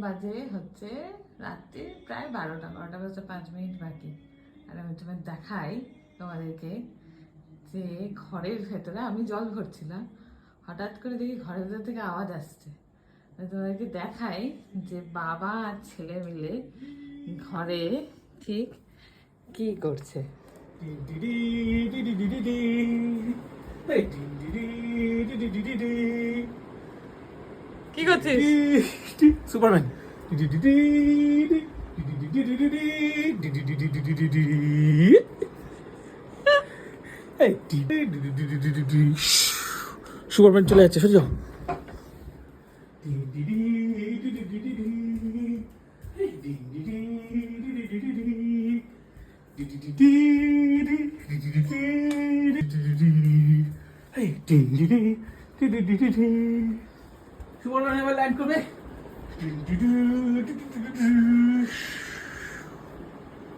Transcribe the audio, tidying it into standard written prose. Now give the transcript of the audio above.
বাজে হচ্ছে রাত্রি প্রায় 12টা বাজতে 5 মিনিট বাকি। আর আমি তোমার দেখাই তোমাদেরকে যে ঘরের ভেতরে আমি জল ভরছিলাম, হঠাৎ করে দেখি ঘরের ভেতর থেকে আওয়াজ আসছে। তোমাদেরকে দেখাই যে বাবা আর ছেলে মিলে ঘরে ঠিক কি করছে। কি করছিস? সুপারম্যান। সুপারম্যান চলে যাচ্ছে, সরে যাও। সুপারম্যান এবার ল্যান্ড করবে।